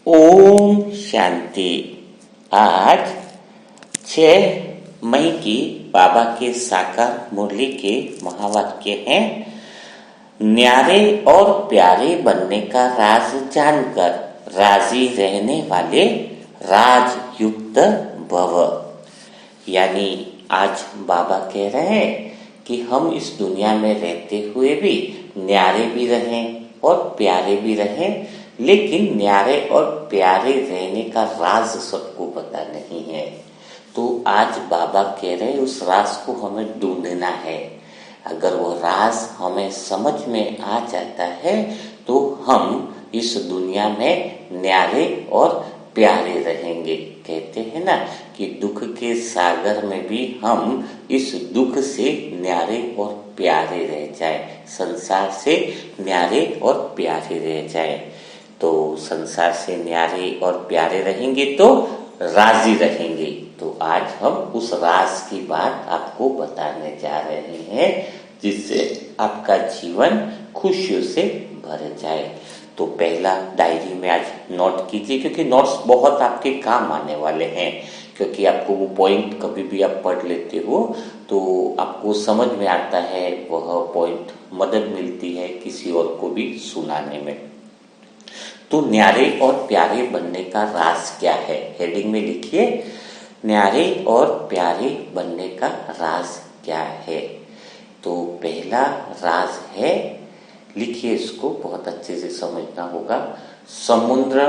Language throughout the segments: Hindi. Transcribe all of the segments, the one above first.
ओम शांति। आज 6 मई की बाबा के साकार मुरली के महावाक्य हैं, न्यारे और प्यारे बनने का राज जानकर राजी रहने वाले राजयुक्त भव। यानी आज बाबा कह रहे हैं कि हम इस दुनिया में रहते हुए भी न्यारे भी रहें और प्यारे भी रहें, लेकिन न्यारे और प्यारे रहने का राज सबको पता नहीं है। तो आज बाबा कह रहे हैं उस राज को हमें ढूंढना है। अगर वो राज हमें समझ में आ जाता है तो हम इस दुनिया में न्यारे और प्यारे रहेंगे। कहते हैं ना कि दुख के सागर में भी हम इस दुख से न्यारे और प्यारे रह जाए, संसार से न्यारे और प्यारे रह जाए। तो संसार से न्यारे और प्यारे रहेंगे तो राजी रहेंगे। तो आज हम उस राज की बात आपको बताने जा रहे हैं, जिससे आपका जीवन खुशियों से भर जाए। तो पहला डायरी में आज नोट कीजिए, क्योंकि नोट्स बहुत आपके काम आने वाले हैं। क्योंकि आपको वो पॉइंट कभी भी आप पढ़ लेते हो तो आपको समझ में आता है, वह पॉइंट मदद मिलती है किसी और को भी सुनाने में। तो न्यारे और प्यारे बनने का राज क्या है, हेडिंग में लिखिए, न्यारे और प्यारे बनने का राज क्या है। तो पहला राज है, लिखिए इसको, बहुत अच्छे से समझना होगा, समुद्र,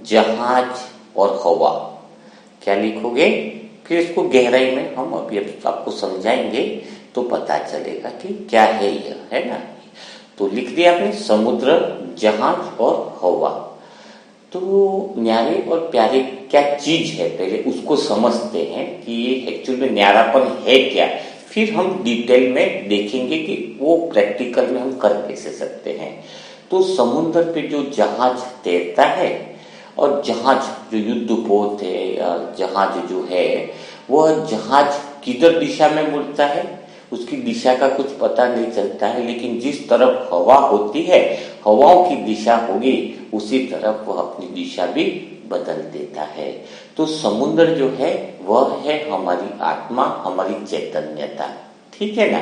जहाज और हवा। क्या लिखोगे, फिर इसको गहराई में हम अभी आपको समझाएंगे तो पता चलेगा कि क्या है यह, है ना। तो लिख दिया आपने, समुद्र, जहाज और हवा। तो न्यारे और प्यारे क्या चीज है, पहले उसको समझते हैं कि ये एक्चुअल में न्यारापन है क्या। फिर हम डिटेल में देखेंगे कि वो प्रैक्टिकल में हम कर कैसे सकते हैं। तो समुद्र पे जो जहाज तैरता है और जहाज जो युद्धपोत है, जहाज जो है, वह जहाज किधर दिशा में मुड़ता है उसकी दिशा का कुछ पता नहीं चलता है, लेकिन जिस तरफ हवा होती है, हवाओं की दिशा होगी, उसी तरफ वह अपनी दिशा भी बदल देता है। तो समुद्र जो है वह है हमारी आत्मा, हमारी चैतन्यता, ठीक है ना।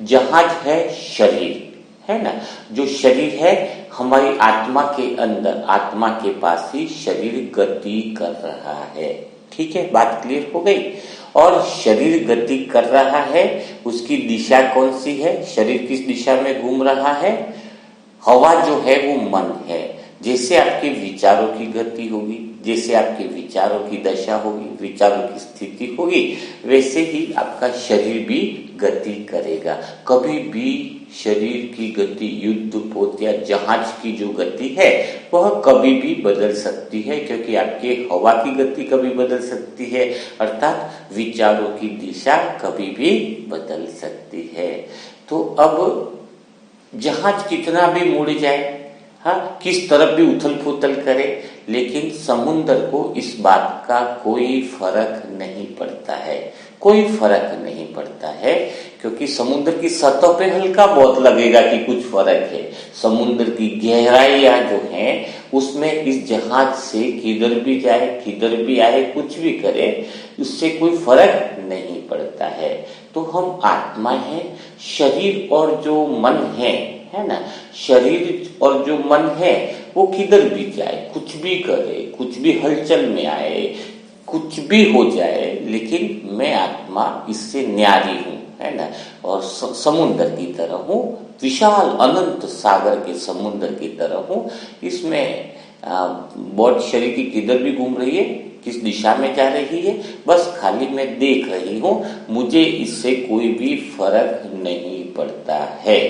जहाज है शरीर, है ना, जो शरीर है हमारी आत्मा के अंदर, आत्मा के पास ही शरीर गति कर रहा है, ठीक है, बात क्लियर हो गई। और शरीर गति कर रहा है, उसकी दिशा कौन सी है, शरीर किस दिशा में घूम रहा है, हवा जो है वो मन है। जैसे आपके विचारों की गति होगी, जैसे आपके विचारों की दशा होगी, विचारों की स्थिति होगी, वैसे ही आपका शरीर भी गति करेगा। कभी भी शरीर की गति, युद्धपोत या जहाज की जो गति है वह कभी भी बदल सकती है, क्योंकि आपके हवा की गति कभी बदल सकती है, अर्थात विचारों की दिशा कभी भी बदल सकती है। तो अब जहाज कितना भी मुड़ जाए, हाँ, किस तरफ भी उथल पुथल करे, लेकिन समुद्र को इस बात का कोई फर्क नहीं पड़ता है, कोई फर्क नहीं पड़ता है। क्योंकि समुद्र की सतह पे हल्का बहुत लगेगा कि कुछ फर्क है, समुद्र की गहराइयां जो हैं उसमें इस जहाज से किधर भी जाए, किधर भी आए, कुछ भी करे, उससे कोई फर्क नहीं पड़ता है। तो हम आत्मा है, शरीर और जो मन है ना, शरीर और जो मन है वो किधर भी जाए, कुछ भी करे, कुछ भी हलचल में आए, कुछ भी हो जाए, लेकिन मैं आत्मा इससे न्यारी हूँ, है ना, और समुद्र की तरह हूँ, विशाल अनंत सागर के समुद्र की तरह हूँ। इसमें बोट शरीर की किधर भी घूम रही है, किस दिशा में जा रही है, बस खाली मैं देख रही हूँ, मुझे इससे कोई भी फर्क नहीं पड़ता है।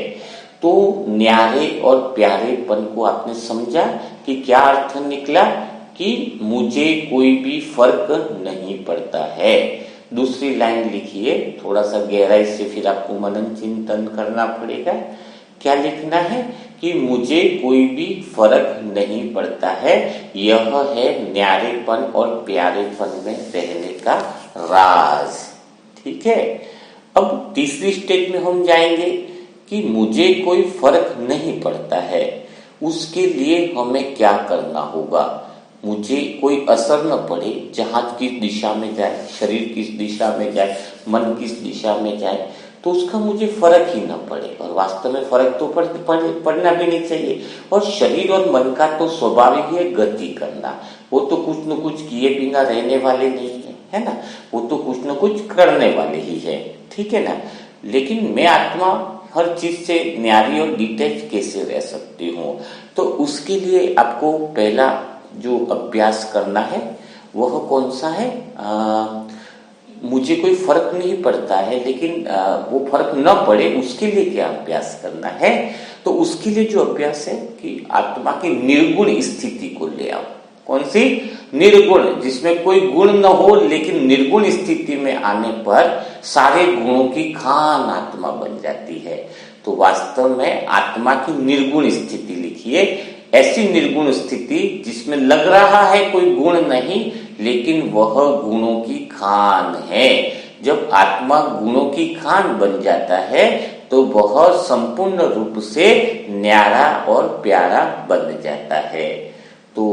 तो न्यारे और प्यारेपन को आपने समझा कि क्या अर्थ निकला, कि मुझे कोई भी फर्क नहीं पड़ता है। दूसरी लाइन लिखिए, थोड़ा सा गहराई से फिर आपको मनन चिंतन करना पड़ेगा। क्या लिखना है, कि मुझे कोई भी फर्क नहीं पड़ता है, यह है न्यारेपन और प्यारेपन में रहने का राज, ठीक है। अब तीसरी स्टेज में हम जाएंगे कि मुझे कोई फर्क नहीं पड़ता है, उसके लिए हमें क्या करना होगा। मुझे कोई असर न पड़े, जहाज किस दिशा में जाए, शरीर किस दिशा में जाए, मन किस दिशा में जाए, तो उसका मुझे फर्क ही न पड़े। और वास्तव में फर्क तो पड़ना भी नहीं चाहिए। और शरीर और मन का तो स्वाभाविक है गति करना, वो तो कुछ न कुछ किए बिना रहने वाले नहीं है, है ना, वो तो कुछ न कुछ करने वाले ही है, ठीक है ना। लेकिन मैं आत्मा हर चीज से न्यारी और डिटैच कैसे रह सकती हूँ? तो उसके लिए आपको पहला जो अभ्यास करना है वह कौन सा है? मुझे कोई फर्क नहीं पड़ता है, लेकिन वो फर्क न पड़े उसके लिए क्या अभ्यास करना है? तो उसके लिए जो अभ्यास है कि आत्मा की निर्गुण स्थिति को ले आओ। कौन सी? निर्गुण, जिसमें कोई गुण न हो, लेकिन निर्गुण स्थिति में आने पर सारे गुणों की खान आत्मा बन जाती है। तो वास्तव में आत्मा की निर्गुण स्थिति लिखिए, ऐसी निर्गुण स्थिति जिसमें लग रहा है कोई गुण नहीं, लेकिन वह गुणों की खान है। जब आत्मा गुणों की खान बन जाता है तो वह संपूर्ण रूप से न्यारा और प्यारा बन जाता है। तो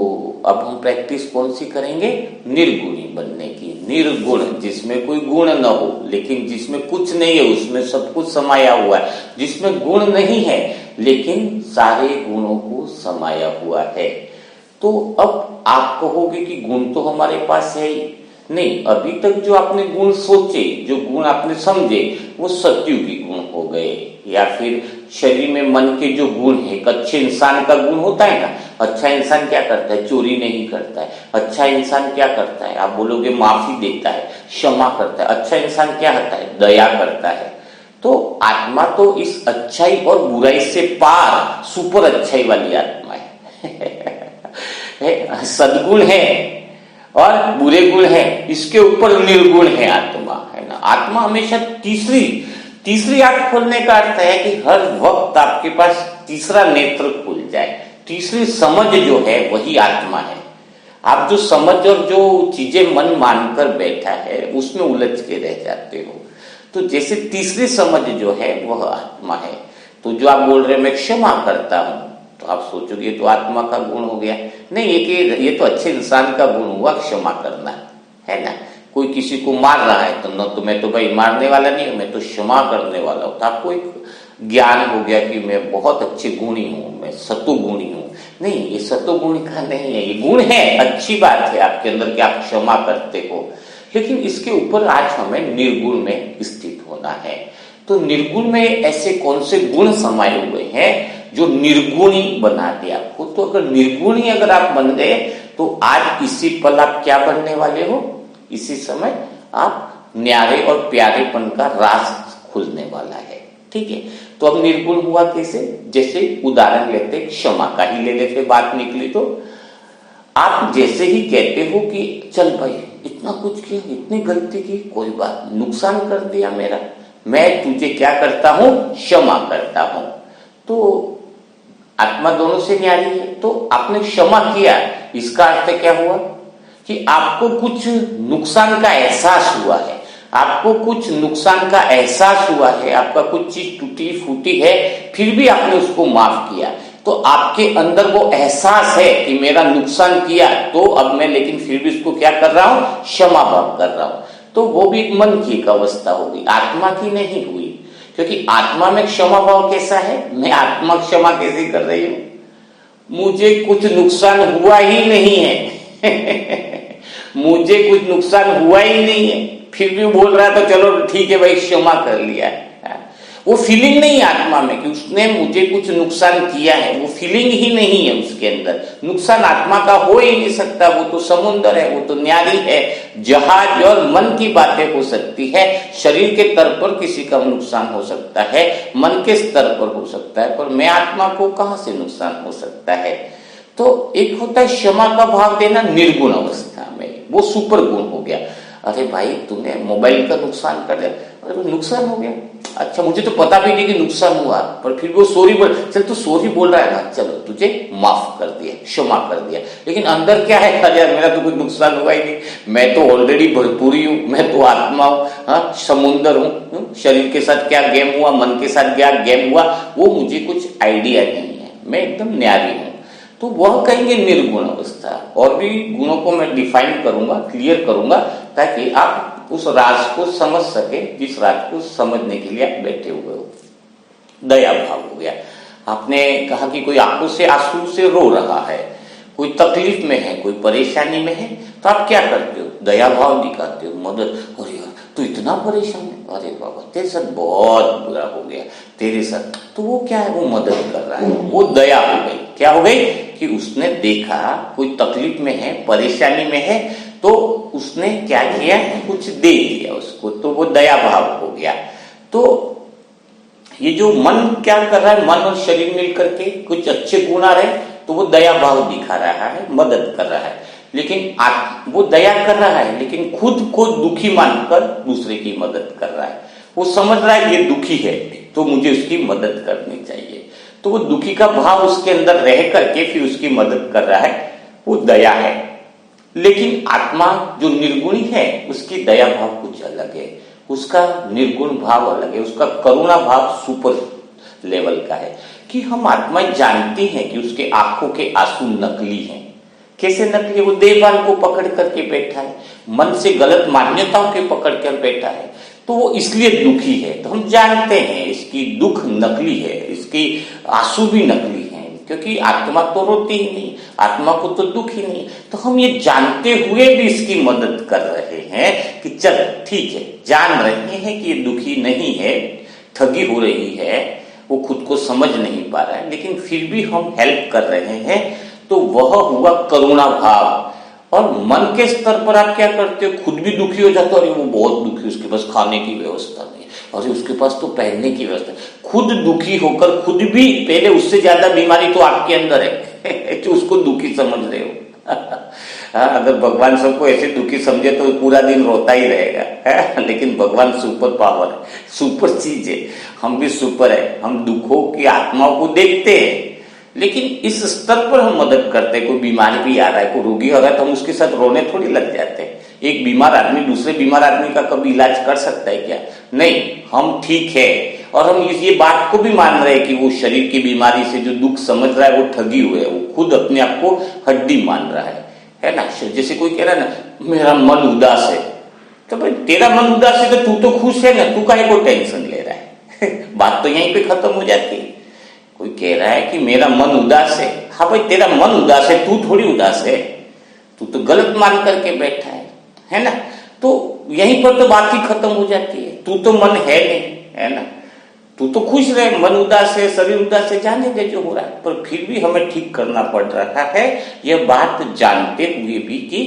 अब हम प्रैक्टिस कौन सी करेंगे? निर्गुणी बनने की। निर्गुण, जिसमें कोई गुण न हो, लेकिन जिसमें कुछ नहीं है, उसमें सब कुछ समाया हुआ है। जिसमें गुण नहीं है, लेकिन सारे गुणों को समाया हुआ है। तो अब आप कहोगे कि गुण तो हमारे पास है ही नहीं। अभी तक जो आपने गुण सोचे, जो गुण आपने समझे, वो सत्युगी गुण हो गए। या फिर शरीर में मन के जो गुण है, एक अच्छे इंसान का गुण होता है ना। अच्छा इंसान क्या करता है? चोरी नहीं करता है। अच्छा इंसान क्या करता है? आप बोलोगे माफी देता है, क्षमा करता है। अच्छा इंसान क्या होता है? दया करता है। तो आत्मा तो इस अच्छाई और बुराई से पार सुपर अच्छाई वाली आत्मा है। सद्गुण है और बुरे गुण है, इसके ऊपर निर्गुण है आत्मा, है ना। आत्मा हमेशा तीसरी आंख खोलने का अर्थ है कि हर वक्त आपके पास तीसरा नेत्र खुल जाए। तीसरी समझ जो है वही आत्मा है। आप जो समझ और जो चीजें मन मानकर बैठा है उसमें उलझ के रह जाते हो। तो जैसे तीसरी समझ जो है वह आत्मा है। तो जो आप बोल रहे हैं मैं क्षमा करता हूं, तो आप सोचोगे तो आत्मा का गुण हो गया। नहीं, ये तो अच्छे इंसान का गुण हुआ क्षमा करना, है ना। कोई किसी को मार रहा है तो न तो मैं तो भाई मारने वाला नहीं हूं, मैं तो क्षमा करने वाला हूं। तो आपको एक ज्ञान हो गया कि मैं बहुत अच्छे गुणी हूं, मैं सतुगुणी हूं। नहीं, ये सतुगुणी का नहीं है, ये गुण है, अच्छी बात है आपके अंदर कि आप क्षमा करते हो। लेकिन इसके ऊपर आज हमें निर्गुण में स्थित होना है। तो निर्गुण में ऐसे कौन से गुण समाये हुए हैं जो निर्गुणी बना दे आपको? तो अगर निर्गुणी अगर आप बन गए तो आज इसी पल आप क्या बनने वाले हो? इसी समय आप न्यारे और प्यारेपन का राज खुलने वाला है, ठीक है। तो अब निर्गुण हुआ कैसे? जैसे उदाहरण लेते, क्षमा का ही ले लेते, बात निकली तो आप जैसे ही कहते हो कि चल भाई इतना कुछ किया, इतनी गलती की, कोई बात, नुकसान कर दिया मेरा, मैं तुझे क्या करता हूं? क्षमा करता हूं। तो आत्मा दोनों से न्यारी है। तो आपने क्षमा किया, इसका अर्थ क्या हुआ कि आपको कुछ नुकसान का एहसास हुआ है। आपको कुछ नुकसान का एहसास हुआ है, आपका कुछ चीज टूटी फूटी है, फिर भी आपने उसको माफ किया। तो आपके अंदर वो एहसास है कि मेरा नुकसान किया, तो अब मैं लेकिन फिर भी उसको क्या कर रहा हूं? क्षमा भाव कर रहा हूं। तो वो भी मन की एक अवस्था होगी, आत्मा की नहीं हुई। क्योंकि आत्मा में क्षमा भाव कैसा है? मैं आत्मा क्षमा कैसे कर रही हूं? मुझे कुछ नुकसान हुआ ही नहीं है मुझे कुछ नुकसान हुआ ही नहीं है, फिर भी बोल रहा है तो चलो ठीक है भाई क्षमा कर लिया है। वो फीलिंग नहीं आत्मा में कि उसने मुझे कुछ नुकसान किया है, वो फीलिंग ही नहीं है उसके अंदर। नुकसान आत्मा का हो ही नहीं सकता, वो तो समुद्र है, वो तो न्यारी है, जहाज और मन की बातें हो सकती है। शरीर के स्तर पर किसी का नुकसान हो सकता है, मन के स्तर पर हो सकता है, पर मैं आत्मा को कहां से नुकसान हो सकता है? तो एक होता है क्षमा का भाव देना निर्गुण अवस्था में, वो सुपर गुण हो गया। अरे भाई तूने मोबाइल का नुकसान कर दिया, अरे नुकसान हो गया, अच्छा मुझे तो पता भी नहीं कि नुकसान हुआ, पर फिर वो सॉरी बोल, चल तू सॉरी बोल रहा है ना, चलो तुझे माफ कर दिया, क्षमा कर दिया। लेकिन अंदर क्या है? अरे मेरा तो कुछ नुकसान हुआ ही नहीं, मैं तो ऑलरेडी भरपूरी हूं, मैं तो आत्मा हूं, हाँ समुंदर हूं, शरीर के साथ क्या गेम हुआ, मन के साथ क्या गेम हुआ, वो मुझे कुछ आइडिया नहीं है, मैं एकदम न्यारी हूं। तो वह कहेंगे निर्गुण अवस्था। और भी गुणों को मैं डिफाइन करूंगा, क्लियर करूंगा, ताकि आप उस राज को समझ सके जिस राज को समझने के लिए आप बैठे हुए हो। दया भाव हो गया। आपने कहा कि कोई आंखों से आंसू से रो रहा है, कोई तकलीफ में है, कोई परेशानी में है, तो आप क्या करते हो? दया भाव दिखाते हो, मदद। अरे यार तू इतना परेशान है, अरे बाबा तेरे साथ बहुत बुरा हो गया, तेरे साथ, तो वो क्या है? वो मदद कर रहा है, वो दया हो गई। क्या हो गई? कि उसने देखा कोई तकलीफ में है, परेशानी में है, तो उसने क्या किया? कुछ दे दिया उसको, तो वो दया भाव हो गया। तो ये जो मन क्या कर रहा है, मन और शरीर मिलकर के कुछ अच्छे गुण आ रहे, तो वो दया भाव दिखा रहा है, मदद कर रहा है। लेकिन वो दया कर रहा है, लेकिन खुद को दुखी मानकर दूसरे की मदद कर रहा है। वो समझ रहा है ये दुखी है, तो मुझे उसकी मदद करनी चाहिए, तो वो दुखी का भाव उसके अंदर रह करके फिर उसकी मदद कर रहा है, वो दया है। लेकिन आत्मा जो निर्गुणी है, उसकी दया भाव कुछ अलग है, उसका निर्गुण भाव अलग है, उसका करुणा भाव सुपर लेवल का है। कि हम आत्मा जानती हैं कि उसके आंखों के आंसू नकली हैं। कैसे नकली? वो देवान को पकड़ करके बैठा है, मन से गलत मान्यताओं के पकड़ कर बैठा है, तो वो इसलिए दुखी है। तो हम जानते हैं इसकी दुख नकली है, इसकी आंसू भी नकली हैं, क्योंकि आत्मा तो रोती ही नहीं, आत्मा को तो दुख ही नहीं। तो हम ये जानते हुए भी इसकी मदद कर रहे हैं कि चल ठीक है, जान रहे हैं कि ये दुखी नहीं है, ठगी हो रही है, वो खुद को समझ नहीं पा रहा है, लेकिन फिर भी हम हेल्प कर रहे हैं, तो वह हुआ करुणा भाव। और मन के स्तर पर आप क्या करते हो? खुद भी दुखी हो जाते हो, अरे वो बहुत दुखी, उसके पास खाने की व्यवस्था नहीं, अरे उसके पास तो पहनने की व्यवस्था। खुद दुखी होकर खुद भी, पहले उससे ज्यादा बीमारी तो आपके अंदर है जो उसको दुखी समझ रहे हो अगर भगवान सबको ऐसे दुखी समझे तो पूरा दिन रोता ही रहेगा लेकिन भगवान सुपर पावर है, सुपर चीज है, हम भी सुपर है। हम दुखों की आत्माओं को देखते हैं, लेकिन इस स्तर पर हम मदद करते हैं। कोई बीमारी भी आ रहा है, कोई रोगी हो रहा है, तो हम उसके साथ रोने थोड़ी लग जाते हैं। एक बीमार आदमी दूसरे बीमार आदमी का कभी इलाज कर सकता है क्या? नहीं, हम ठीक है। और हम ये बात को भी मान रहे हैं कि वो शरीर की बीमारी से जो दुख समझ रहा है वो ठगी हुए है, वो खुद अपने आप को हड्डी मान रहा है ना। जैसे कोई कह रहा है ना मेरा मन उदास है, तो भाई तेरा मन उदास है तो तू तो खुश है ना, तू काहे को टेंशन ले रहा है बात तो यहीं पे खत्म हो जाती है। कोई कह रहा है कि मेरा मन उदास है, हाँ भाई तेरा मन उदास है, तू थोड़ी उदास है, तू तो गलत मान करके बैठा है ना। तो यहीं पर तो बात ही खत्म हो जाती है। तू तो मन है नहीं, है ना, तू तो खुश रहे, मन उदास है, शरीर उदास है, जाने दे जो हो रहा है, पर फिर भी हमें ठीक करना पड़ रहा है। यह बात जानते हुए भी कि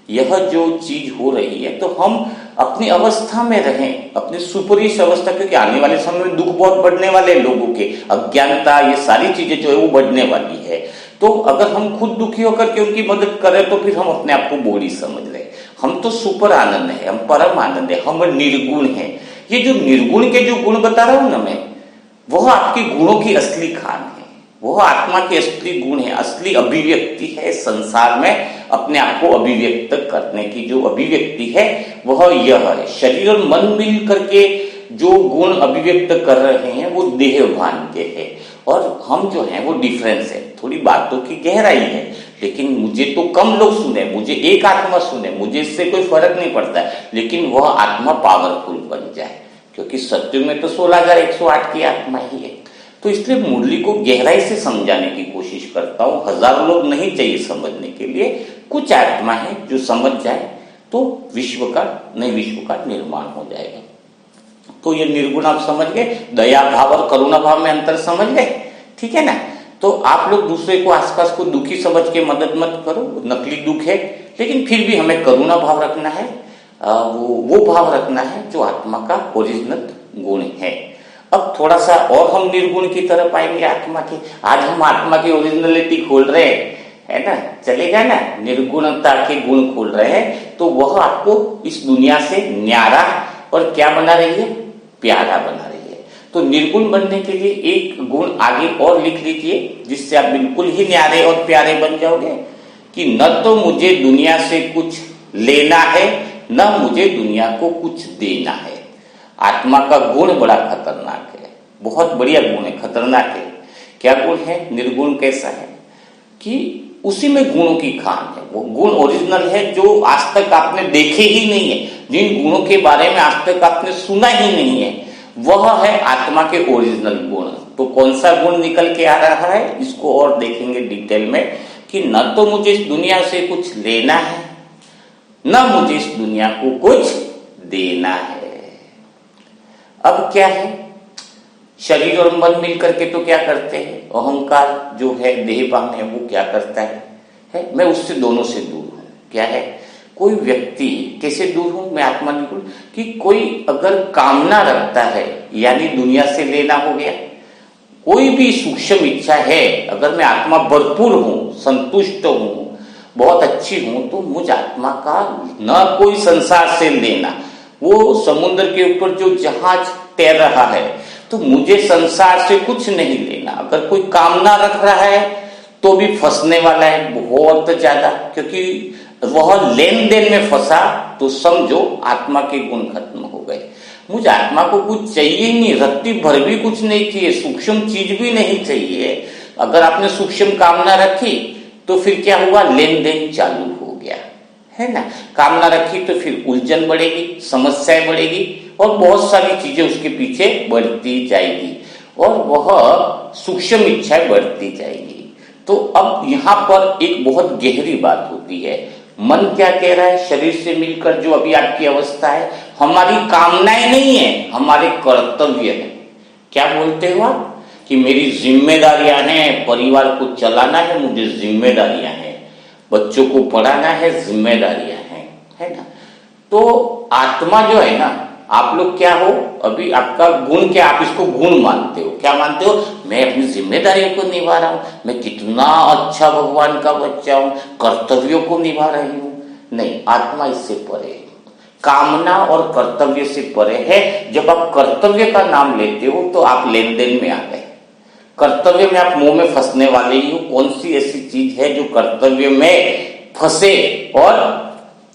यह जो चीज हो रही है, तो हम अपनी अवस्था में रहें, अपनी सुपरिश अवस्था, क्योंकि आने वाले समय में दुख बहुत बढ़ने वाले हैं, लोगों के अज्ञानता, ये सारी चीजें जो है वो बढ़ने वाली है। तो अगर हम खुद दुखी होकर के उनकी मदद करें तो फिर हम अपने आप को बोड़ी समझ रहे हैं। हम तो सुपर आनंद है, हम परम आनंद है, हम निर्गुण है। ये जो निर्गुण के जो गुण बता रहा हूं ना मैं, वह आपके गुणों की असली खान है, वह आत्मा के असली गुण है, असली अभिव्यक्ति है। संसार में अपने आप को अभिव्यक्त करने की जो अभिव्यक्ति है वह यह है। शरीर और मन मिल करके जो गुण अभिव्यक्त कर रहे हैं वो देहभान के हैं, और हम जो हैं वो डिफरेंस है। थोड़ी बातों की गहराई है, लेकिन मुझे तो कम लोग सुने, मुझे एक आत्मा सुने, मुझे इससे कोई फर्क नहीं पड़ता है, लेकिन वह आत्मा पावरफुल बन जाए, क्योंकि सत्य में तो 16,108 की आत्मा ही है। तो इसलिए मुरली को गहराई से समझाने की कोशिश करता हूं। हजारों लोग नहीं चाहिए समझने के लिए, कुछ आत्मा है जो समझ जाए तो विश्व का, नए विश्व का निर्माण हो जाएगा। तो ये निर्गुण आप समझ गए, दया भाव और करुणा भाव में अंतर समझ गए, ठीक है ना। तो आप लोग दूसरे को, आसपास को दुखी समझ के मदद मत करो, नकली दुख है, लेकिन फिर भी हमें करुणा भाव रखना है, वो भाव रखना है जो आत्मा का ओरिजिनल गुण है। अब थोड़ा सा और हम निर्गुण की तरफ आएंगे आत्मा की। आज हम आत्मा की ओरिजिनलिटी खोल रहे हैं, है ना, चलेगा ना, निर्गुणता के गुण खोल रहे हैं, तो वह आपको इस दुनिया से न्यारा और क्या बना रही है, प्यारा बना रही है। तो निर्गुण बनने के लिए एक गुण आगे और लिख लीजिए, जिससे आप बिल्कुल ही न्यारे और प्यारे बन जाओगे, कि न तो मुझे दुनिया से कुछ लेना है, न मुझे दुनिया को कुछ देना है। आत्मा का गुण बड़ा खतरनाक है, बहुत बढ़िया गुण है, खतरनाक है। क्या गुण है? निर्गुण कैसा है? कि उसी में गुणों की खान है। वो गुण ओरिजिनल है जो आज तक आपने देखे ही नहीं है, जिन गुणों के बारे में आज तक आपने सुना ही नहीं है, वह है आत्मा के ओरिजिनल गुण। तो कौन सा गुण निकल के आ रहा है, इसको और देखेंगे डिटेल में कि न तो मुझे इस दुनिया से कुछ लेना है, न मुझे इस दुनिया को कुछ देना है। अब क्या है, शरीर और मन मिलकर के तो क्या करते हैं, अहंकार जो है, देहभान है, वो क्या करता है मैं उससे दोनों से दूर हूं। क्या है, कोई व्यक्ति कैसे दूर हूं मैं, आत्मा निकुल कि कोई अगर कामना रखता है यानी दुनिया से लेना हो गया, कोई भी सूक्ष्म इच्छा है, अगर मैं आत्मा भरपूर हूं, संतुष्ट हूं, बहुत अच्छी हूं, तो मुझ आत्मा का न कोई संसार से लेना। वो समुद्र के ऊपर जो जहाज तैर रहा है तो मुझे संसार से कुछ नहीं लेना। अगर कोई कामना रख रहा है तो भी फंसने वाला है बहुत ज्यादा, क्योंकि वह लेन देन में फंसा तो समझो आत्मा के गुण खत्म हो गए। मुझे आत्मा को कुछ चाहिए नहीं, रत्ती भर भी कुछ नहीं चाहिए, सूक्ष्म चीज भी नहीं चाहिए। अगर आपने सूक्ष्म कामना रखी तो फिर क्या हुआ, लेन देन चालू हो गया, है ना। कामना रखी तो फिर उलझन बढ़ेगी, समस्याएं बढ़ेगी और बहुत सारी चीजें उसके पीछे बढ़ती जाएगी और वह सूक्ष्म इच्छाएं बढ़ती जाएगी। तो अब यहाँ पर एक बहुत गहरी बात होती है। मन क्या कह रहा है, शरीर से मिलकर जो अभी आपकी अवस्था है, हमारी कामनाएं नहीं है, हमारे कर्तव्य है। क्या बोलते हो आप कि मेरी जिम्मेदारियां हैं, परिवार को चलाना है, मुझे जिम्मेदारियां हैं, बच्चों को पढ़ाना है, जिम्मेदारियां हैं, है ना। तो आत्मा जो है ना, आप लोग क्या हो, अभी आपका गुण क्या, आप इसको गुण मानते हो, क्या मानते हो, मैं अपनी जिम्मेदारियों को निभा रहा हूं, मैं कितना अच्छा भगवान का बच्चा हूं, कर्तव्यों को निभा रही हूं। नहीं, आत्मा इससे परे है, कामना और कर्तव्य से परे है। जब आप कर्तव्य का नाम लेते हो तो आप लेन देन में आ गए, कर्तव्य में आप मुंह में फंसने वाले ही हो। कौन सी ऐसी चीज है जो कर्तव्य में फंसे और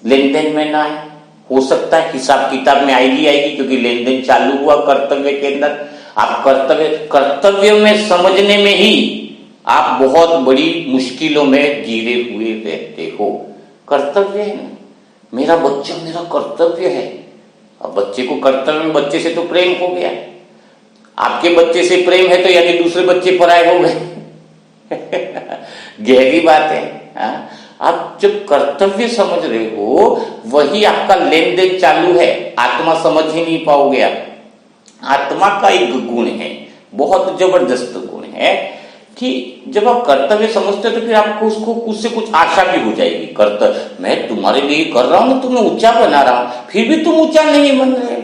लेन देन में ना आए। हो सकता है हिसाब किताब में आएगी, क्योंकि लेन देन चालू हुआ कर्तव्य के अंदर। आप कर्तव्य में समझने में ही आप बहुत बड़ी मुश्किलों में घिरे हुए रहते हो। कर्तव्य है ना, मेरा बच्चा मेरा कर्तव्य है। अब बच्चे को कर्तव्य में, बच्चे से तो प्रेम हो गया, आपके बच्चे से प्रेम है तो यानी दूसरे बच्चे पराये हो गए। गहरी बात है। आप जब कर्तव्य समझ रहे हो, वही आपका लेन देन चालू है, आत्मा समझ ही नहीं पाओगे आप। आत्मा का एक गुण है, बहुत जबरदस्त गुण है कि जब आप कर्तव्य समझते हो तो फिर आपको उसको कुछ से कुछ आशा भी हो जाएगी। कर्तव्य मैं तुम्हारे लिए कर रहा हूं, तुम्हें ऊंचा बना रहा हूं, फिर भी तुम ऊंचा नहीं बन रहे।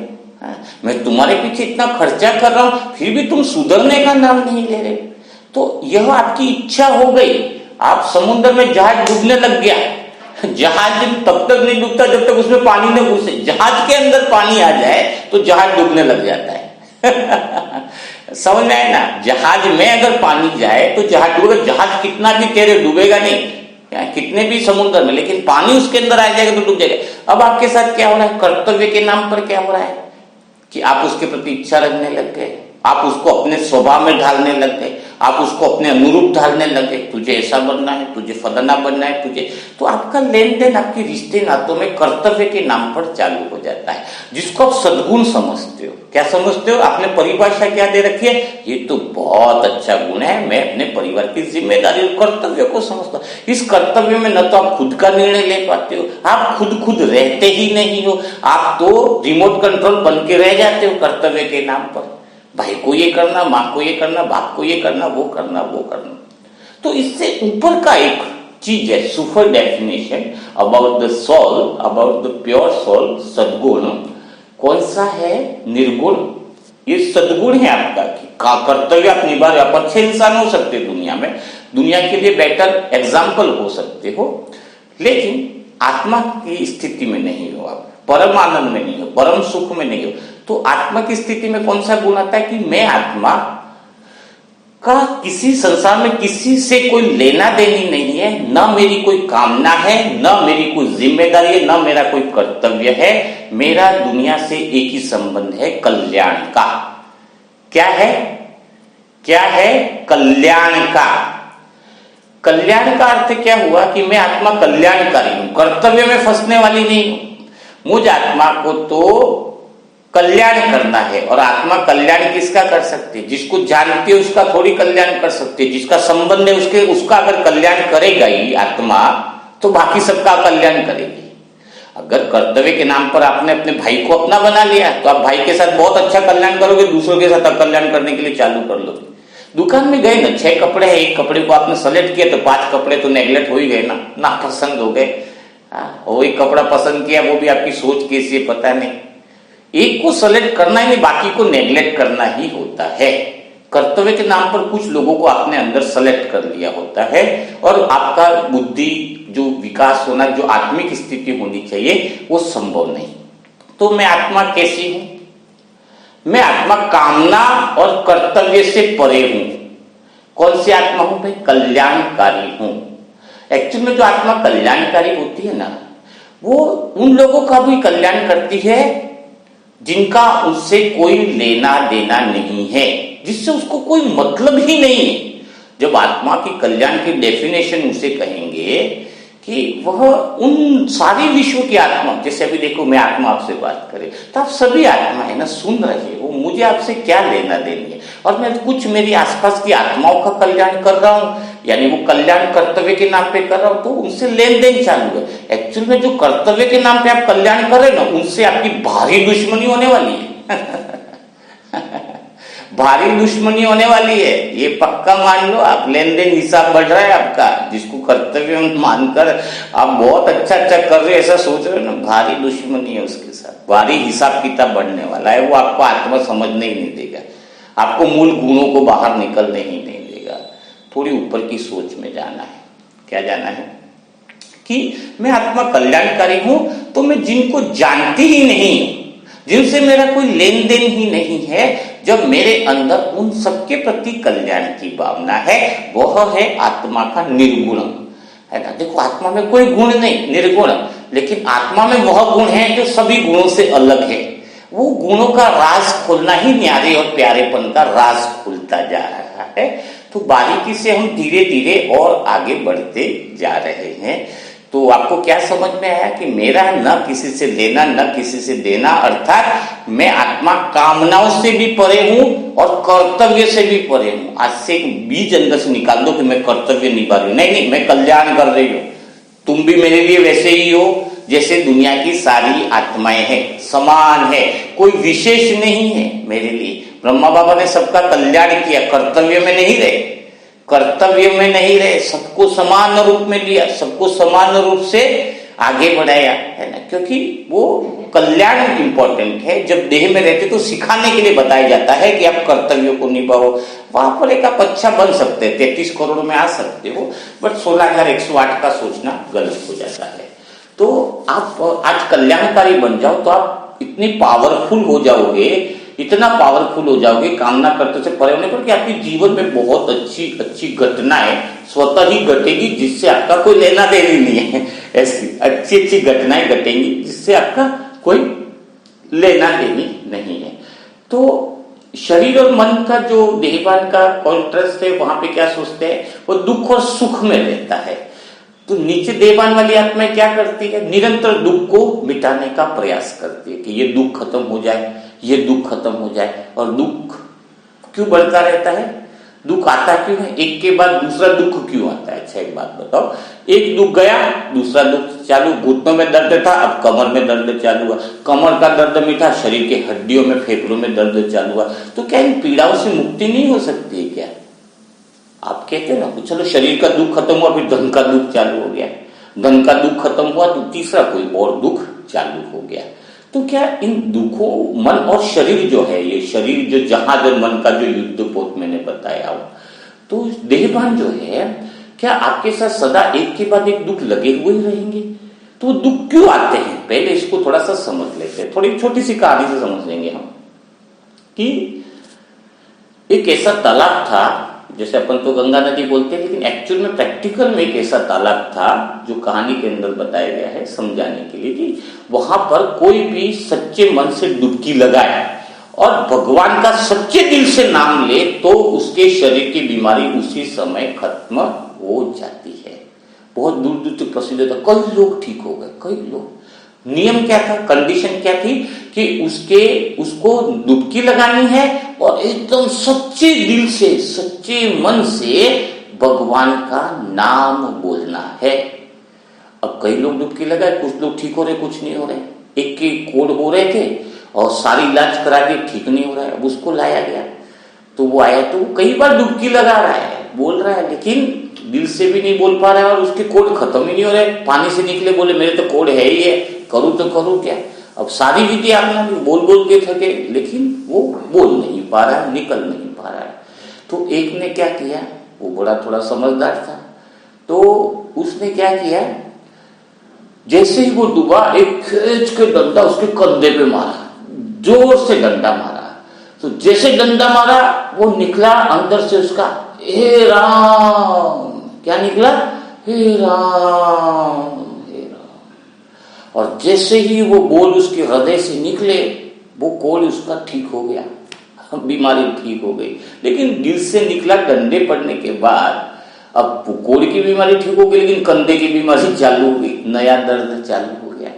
मैं तुम्हारे पीछे इतना खर्चा कर रहा हूं, फिर भी तुम सुधरने का नाम नहीं ले रहे। तो यह आपकी इच्छा हो गई। आप समुद्र में जहाज डूबने लग गया, जहाज तब तक नहीं डूबता जब तक उसमें पानी न घुसे। जहाज के अंदर पानी आ जाए तो जहाज डूबने लग जाता है। समझ में आए ना, जहाज में अगर पानी जाए तो जहाज डूबेगा। जहाज कितना भी तेरे डूबेगा नहीं, कितने भी समुद्र में, लेकिन पानी उसके अंदर आ जाएगा तो डूब जाएगा। अब आपके साथ क्या हो रहा है, कर्तव्य के नाम पर क्या हो रहा है कि आप उसके प्रति इच्छा रखने लग गए, आप उसको अपने स्वभाव में ढालने लग गए, आप उसको अपने अनुरूप ढालने लगे। तुझे ऐसा बनना है, तुझे फलाना बनना है, तुझे। तो आपका लेन देन आपके रिश्ते नातों में कर्तव्य के नाम पर चालू हो जाता है, जिसको आप सद्गुण समझते हो। क्या समझते हो, आपने परिभाषा क्या दे रखी है, ये तो बहुत अच्छा गुण है, मैं अपने परिवार की जिम्मेदारी और कर्तव्य को समझता हूं। इस कर्तव्य में न तो आप खुद का निर्णय ले पाते हो, आप खुद रहते ही नहीं हो, आप तो रिमोट कंट्रोल बन के रह जाते हो कर्तव्य के नाम पर। भाई को ये करना, माँ को ये करना, बाप को ये करना, वो करना, वो करना। तो इससे ऊपर का एक चीज है, super definition about the soul, about the pure soul, सद्गुण। कौन सा है, निर्गुण। ये सद्गुण है आपका कि कर्तव्य आप निभा रहे हो। आप अच्छे इंसान हो सकते दुनिया में, दुनिया के लिए बेटर एग्जाम्पल हो सकते हो, लेकिन आत्मा की स्थिति में नहीं हो, आप परम आनंद में नहीं हो, परम सुख में नहीं हो। तो आत्मा की स्थिति में कौन सा गुण आता है कि मैं आत्मा का किसी संसार में किसी से कोई लेना देनी नहीं है, न मेरी कोई कामना है, न मेरी कोई जिम्मेदारी है, न मेरा कोई कर्तव्य है। मेरा दुनिया से एक ही संबंध है, कल्याण का। क्या है, क्या है, कल्याण का। कल्याण का अर्थ क्या हुआ कि मैं आत्मा कल्याणकारी हूं, कर्तव्य में फंसने वाली नहीं हूं। मुझ आत्मा को तो कल्याण करना है, और आत्मा कल्याण किसका कर सकती है? जिसको जानती है उसका थोड़ी कल्याण कर सकती है। जिसका संबंध है उसका अगर कल्याण करेगा ही आत्मा, तो बाकी सबका कल्याण करेगी। अगर कर्तव्य के नाम पर आपने अपने भाई को अपना बना लिया, तो आप भाई के साथ बहुत अच्छा कल्याण करोगे, दूसरों के साथ अकल्याण करने के लिए चालू कर लोगे। दुकान में गए ना, 6 कपड़े हैं, एक कपड़े को आपने सेलेक्ट किया तो 5 कपड़े तो नेगलेक्ट हो ही गए ना पसंद हो गए। वो एक कपड़ा पसंद किया, वो भी आपकी सोच कैसी है पता नहीं। एक को सेलेक्ट करना ही नहीं, बाकी को नेगलेक्ट करना ही होता है। कर्तव्य के नाम पर कुछ लोगों को आपने अंदर सेलेक्ट कर लिया होता है, और आपका बुद्धि जो विकास होना, जो आत्मिक स्थिति होनी चाहिए, वो संभव नहीं। तो मैं आत्मा कैसी हूं? मैं आत्मा कामना और कर्तव्य से परे हूं। कौन सी आत्मा हूं भाई? कल्याणकारी हूं। एक्चुअली में जो आत्मा कल्याणकारी होती है ना, वो उन लोगों का भी कल्याण करती है जिनका उससे कोई लेना देना नहीं है, जिससे उसको कोई मतलब ही नहीं है। जब आत्मा की कल्याण की डेफिनेशन उसे कहेंगे कि वह उन सारी विश्व की आत्मा, जैसे अभी देखो मैं आत्मा आपसे बात करे तो आप सभी आत्मा है ना, सुन रहे हो, मुझे आपसे क्या लेना देनी है, और मैं कुछ मेरी आसपास की आत्माओं का कल्याण कर रहा हूं, यानी वो कल्याण कर्तव्य के नाम पे कर रहा हूं, तो उनसे लेन देन चालू है। एक्चुअल में जो कर्तव्य के नाम पे आप कल्याण कर रहे ना, उनसे आपकी भारी दुश्मनी होने वाली है। भारी दुश्मनी होने वाली है, ये पक्का मान लो आप। लेन देन हिसाब बढ़ रहा है आपका, जिसको कर्तव्य मानकर आप बहुत अच्छा कर रहे हो, ऐसा सोच रहे हो ना, भारी दुश्मनी है उसके साथ, भारी हिसाब किताब बढ़ने वाला है। वो आपको आत्मा समझने ही नहीं देगा, आपको मूल गुणों को बाहर निकलने ही नहीं देगा। थोड़ी ऊपर की सोच में जाना है। क्या जाना है? कि मैं आत्मा कल्याणकारी हूं, तो मैं जिनको जानती ही नहीं, जिनसे मेरा कोई लेन देन ही नहीं है, जब मेरे अंदर उन सबके प्रति कल्याण की भावना है, वह है आत्मा का निर्गुण, है ना। देखो आत्मा में कोई गुण नहीं, निर्गुण, लेकिन आत्मा में वह गुण है जो सभी गुणों से अलग है। वो गुणों का राज खोलना ही न्यारे और प्यारेपन का राज खुलता जा रहा है। तो बारीकी से हम धीरे धीरे और आगे बढ़ते जा रहे हैं। तो आपको क्या समझ में आया कि मेरा न किसी से लेना न किसी से देना, अर्थात मैं आत्मा कामनाओं से भी परे हूं और कर्तव्य से भी परे हूं। आज से एक बीज अंदर से निकाल दो कि मैं कर्तव्य निभा रही हूं, नहीं, मैं कल्याण कर रही हूं। तुम भी मेरे लिए वैसे ही हो जैसे दुनिया की सारी आत्माएं हैं, समान है, कोई विशेष नहीं है मेरे लिए। ब्रह्मा बाबा ने सबका कल्याण किया, कर्तव्य में नहीं रहे, कर्तव्य में नहीं रहे, सबको समान रूप में लिया, सबको समान रूप से आगे बढ़ाया, है ना। क्योंकि वो कल्याण इंपॉर्टेंट है। जब देह में रहते तो सिखाने के लिए बताया जाता है कि आप कर्तव्यों को निभाओ। वहां पर एक आप अच्छा बन सकते हैं, 33 करोड़ में आ सकते हो, बट 16,108 का सोचना गलत हो जाता है। तो आप आज कल्याणकारी बन जाओ तो आप इतनी पावरफुल हो जाओगे, इतना पावरफुल हो जाओगे कामना करते से परे होने पर, कि आपके जीवन में बहुत अच्छी अच्छी घटनाएं स्वतः ही घटेगी, जिससे आपका कोई लेना देना नहीं है। ऐसी अच्छी अच्छी घटनाएं घटेंगी जिससे आपका कोई लेना देनी नहीं है। तो शरीर और मन का जो देहभान का कॉन्ट्रास्ट है, वहां पे क्या सोचते हैं, वो दुख और सुख में रहता है। तो नीचे देहभान वाली आत्मा क्या करती है? निरंतर दुख को मिटाने का प्रयास करती है कि ये दुख खत्म हो जाए, ये दुख खत्म हो जाए। और दुख क्यों बढ़ता रहता है? दुख आता क्यों है? एक के बाद दूसरा दुख क्यों आता है? अच्छा एक बात बताओ, एक दुख गया दूसरा दुख चालू। घुटनों में दर्द था, अब कमर में दर्द चालू हुआ। कमर का दर्द मिटा, शरीर के हड्डियों में फेफड़ों में दर्द चालू हुआ। तो क्या इन पीड़ाओं से मुक्ति नहीं हो सकती है क्या? आप कहते हैं ना, चलो शरीर का दुख खत्म हुआ, फिर धन का दुख चालू हो गया, धन का दुख खत्म हुआ तो तीसरा कोई और दुख चालू हो गया। तो क्या इन दुखों, मन और शरीर जो है, ये शरीर जो जहाज और मन का जो युद्ध पोत मैंने बताया हो, तो देहभान जो है, क्या आपके साथ सदा एक के बाद एक दुख लगे हुए ही रहेंगे? तो दुख क्यों आते हैं, पहले इसको थोड़ा सा समझ लेते हैं। थोड़ी छोटी सी कहानी से समझ लेंगे हम कि एक ऐसा तालाब था, जैसे अपन तो गंगा नदी बोलते हैं, लेकिन एक्चुअल में प्रैक्टिकल में एक ऐसा तालाब था जो कहानी के अंदर बताया गया है समझाने के लिए, कि वहां पर कोई भी सच्चे मन से डुबकी लगाए और भगवान का सच्चे दिल से नाम ले तो उसके शरीर की बीमारी उसी समय खत्म हो जाती है, बहुत दूर दूर तक प्रसिद्ध होता। कई लोग ठीक हो गए, कई लोग। नियम क्या था, कंडीशन क्या थी कि उसको डुबकी लगानी है और एकदम सच्चे दिल से, सच्चे मन से भगवान का नाम बोलना है। अब कई लोग डुबकी लगाए, कुछ लोग ठीक हो रहे, कुछ नहीं हो रहे। एक के कोड हो रहे थे और सारी इलाज करा के ठीक नहीं हो रहा है। अब उसको लाया गया, तो वो आया, तो वो कई बार डुबकी लगा रहा है, बोल रहा है, लेकिन दिल से भी नहीं बोल पा रहा है और उसके कोड खत्म ही नहीं हो रहे। पानी से निकले, बोले मेरे तो कोड है ही है, करूं तो करूं क्या। अब सारी विधि आपने बोल बोल के थके, लेकिन वो बोल नहीं पा रहा है, निकल नहीं पा रहा है। तो एक ने क्या किया, वो बड़ा थोड़ा समझदार था, तो उसने क्या किया, जैसे ही वो डूबा, एक खींच के डंडा उसके कंधे पे मारा, जोर से डंडा मारा। तो जैसे डंडा मारा, वो निकला अंदर से उसका हे राम, क्या निकला, हे राम हे राम। और जैसे ही वो बोल उसके हृदय से निकले, वो कोल उसका ठीक हो गया, बीमारी ठीक हो गई। लेकिन दिल से निकला डंडे पड़ने के बाद, अब कोड़ की बीमारी ठीक हो गई, लेकिन कंधे की बीमारी चालू हो गई, नया दर्द चालू हो गया।